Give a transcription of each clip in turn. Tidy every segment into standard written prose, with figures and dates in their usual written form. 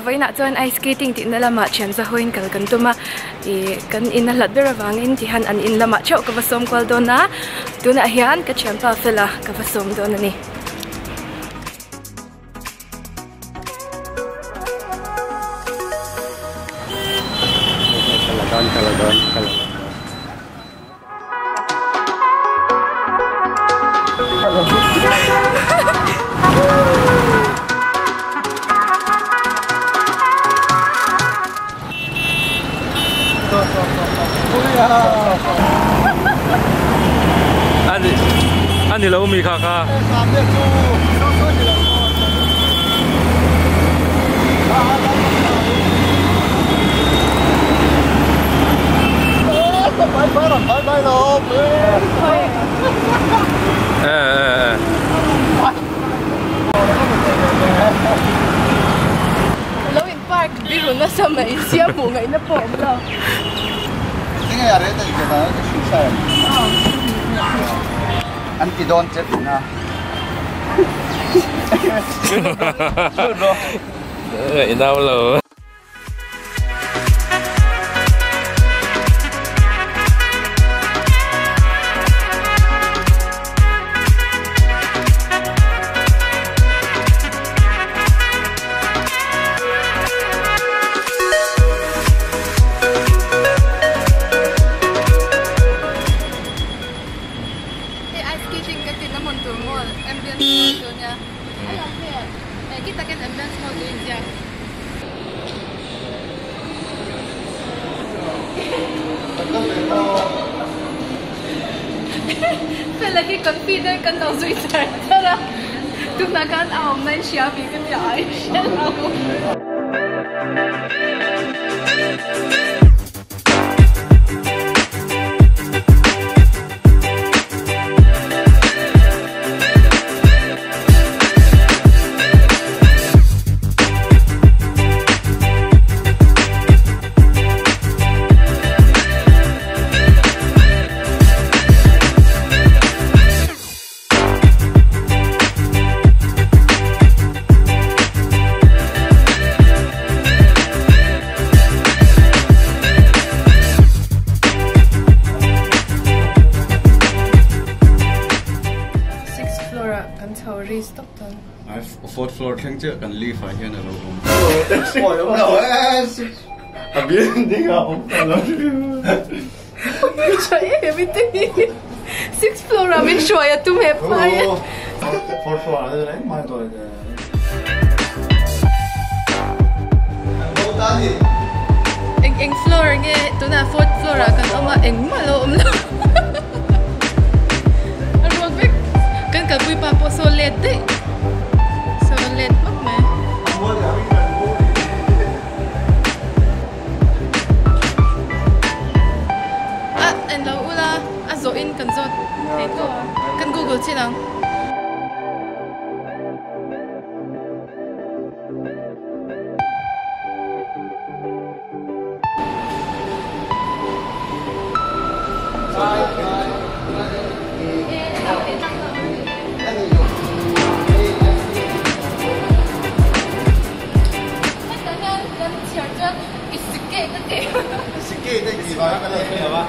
vậy nãy chuan ice skating thì nó là mà chuyện ra hoin cần cần tuma thì cần in là bira vàng in thì han an in là mà chậu cái vật som qual dona tu na hian cái chuyện pa Fela cái vật som dona ni Kaladon. Ani lawm mi kha. Bye lawm. Lawm park biru na sa may siya mo ngai na pawh lo. Ngai are ta ke ta shi sai. Anti don chet na. Inau lo. Kita kan ambulance mau dia. Fela ki confident kan tau zui sar. Tara. Tu nak kan awam nan siap ikan dia ai. Fourth floor thang chưa cần ly phải hian là lawm. Ôi ông nào ấy. À biến đi không? Trời everything. Sixth floor à bên xoay à tụm hẹp phải. Fourth floor đấy mai tôi. Anh floor nghe tụi na fourth floor à cần ông anh mà lawm lo. Rồi biết cần cả bụi pa po so lết đấy. Let mất mà. Anh đâu ula, zo in cần zot, thấy to, cần Google chứ nào. Cái này gì vậy? Cái này gì vậy?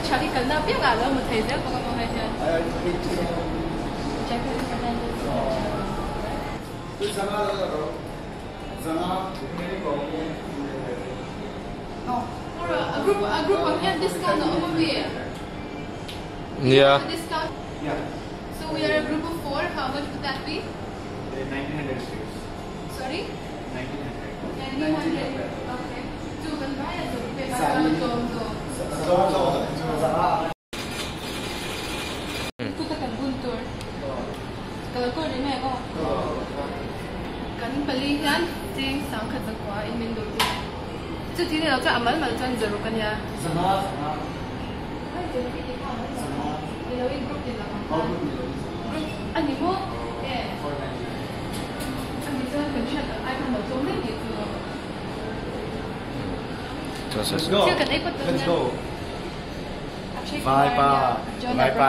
Charlie cần nào biết là đâu mà thầy rất có con hay chưa? Check it out. A group of them discount over here. Yeah. Discount. Yeah. So we are a group of 4. How much would that be? 1900 Sorry? 1900. 1900. Okay. Two can buy it. So we pay by tukah kan guntur. Kalau kau ni meh kau. Kan pelihan jeng sang kejakwa imin dulu. Jadi niเราจะอามันจะจะรู้กันya. Sama. Hai jadi kita sama. Ini lagi grup ni lah. Grup ani mo. Ani tu kan chat. Ai kan mau jom ni tu. Let's go. Let's go. Bye pa. Bye pa.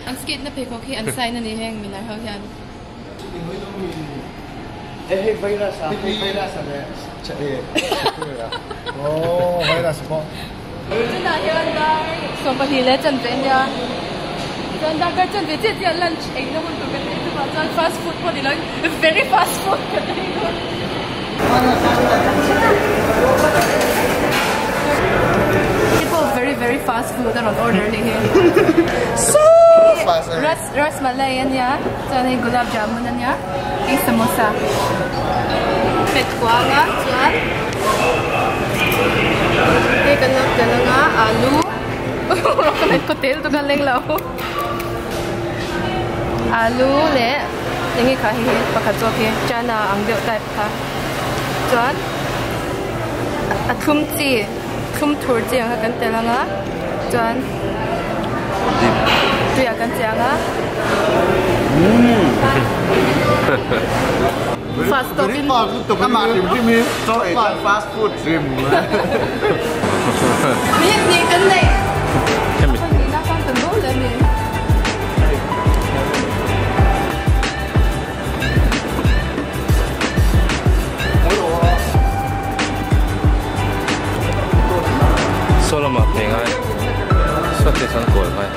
Ang skate na pheikhawk hi an sign na ni heng minar ho hian. Hey, virus ah. Virus ah. Oh, virus po. Chân na hian da. So pa hi le chân ve nya. Chân da ka chân ve che lunch eng na hun tu ka tu ba chan fast food po ni lang. Very fast food ka dai ko. People very fast food on order here. So fast. Ras malai niya, sana gulab jamun niya, samosa. Pheikhawk nga, chuan. Kanap nga alu. Kamet ko tel to galing lao. Alu le, ningi kahi pakatsoke, jana ang deuh type ka. Chuan, atum chi. Thum thur chi ang kan tela nga chuan tu ya kan cha nga fast talking to kama rim so fast food rim ni kan nei ni na kan tan bo le ni Solo mà thì ngay xuất hiện sân cổi phải.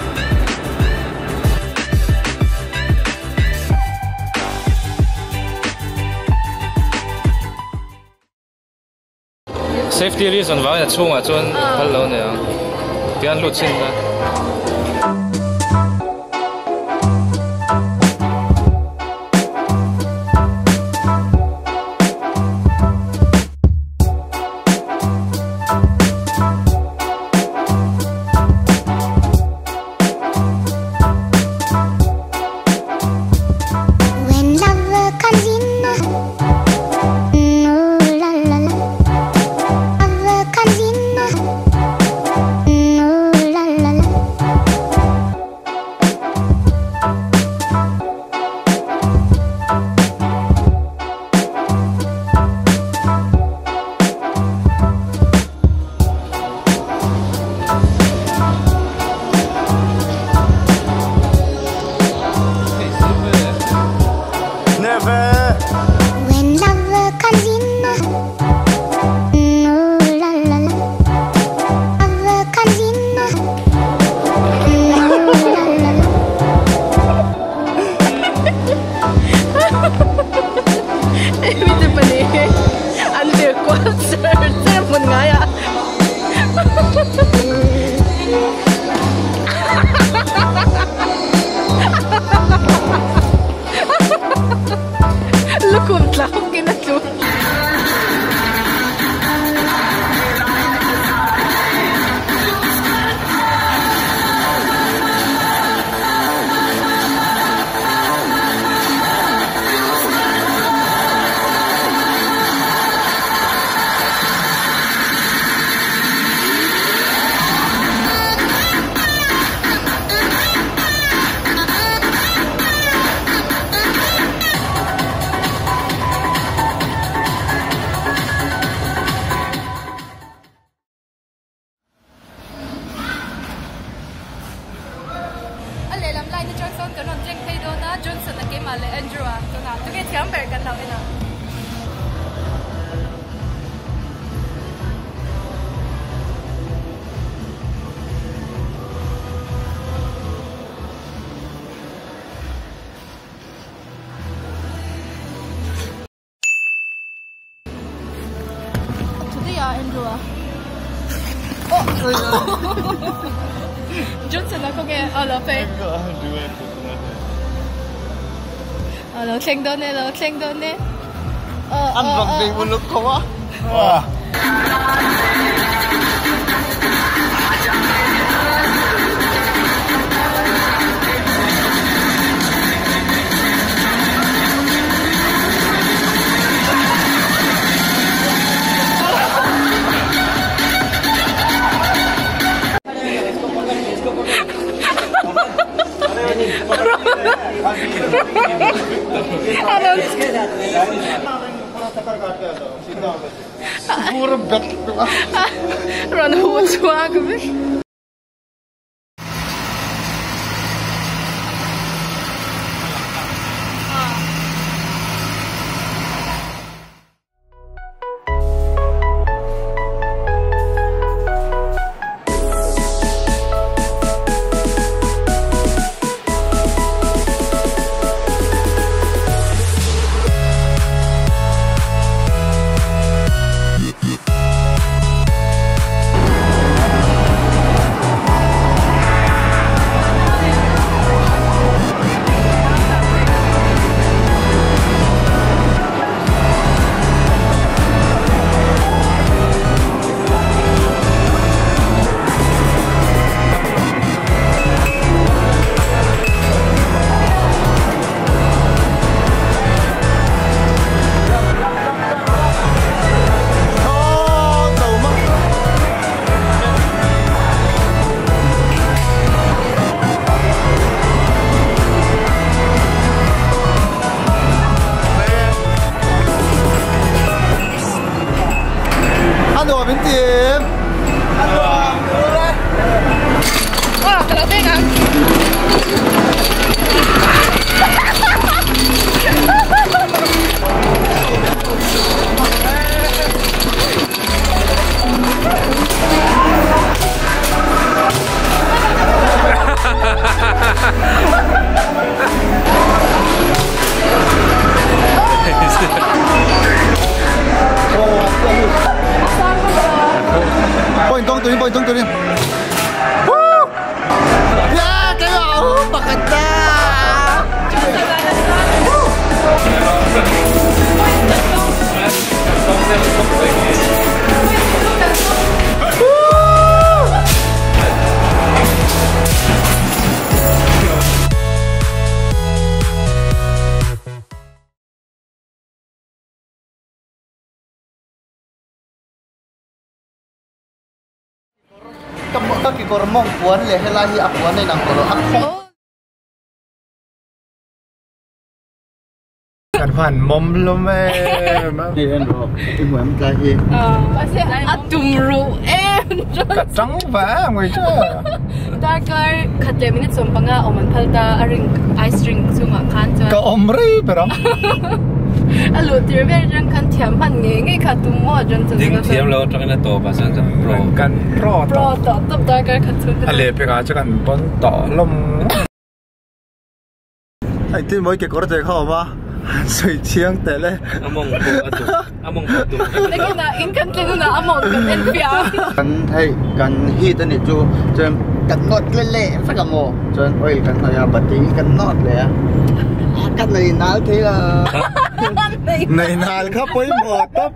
Safety reason vào nhà chung à chuan hello nè, tiếng lụt xin ra. Johnson ako kaya ala pe. Ala keng doon eh. Ang bagay ulok ko ba? Wah. Pura bet. Run whole chhuak of it. Point tung turin. Woo! Ya, kayo pakata. Kamu kaki kormong puan leh lahi akuan ni nang koro aku. Kan pan mom lo me. Ni endo, ibu am lahi. Masih atum ru Kacang ba ngoi cha. Darkar khatna minute sompanga oman phalta aring ice drink chuma khan cha. Ka omri pero. Alo tirvel jang kan thiam han nge khatum mo jan cha. Ding thiam lo tang na to ba sang pro. Kan pro to top darkar khatun. Ale pe ga cha kan pon to lom. Ai tin moi ke kor te kho ba. Sui chiang te le. Among atu. Lagi na in kan tlu na among kan en pia. Kan thei kan hi ta ni chu chen kan not le fa ka mo chen oi kan ya bati kan not le. Kan này nalh thế là này nalh khắp với mò tóc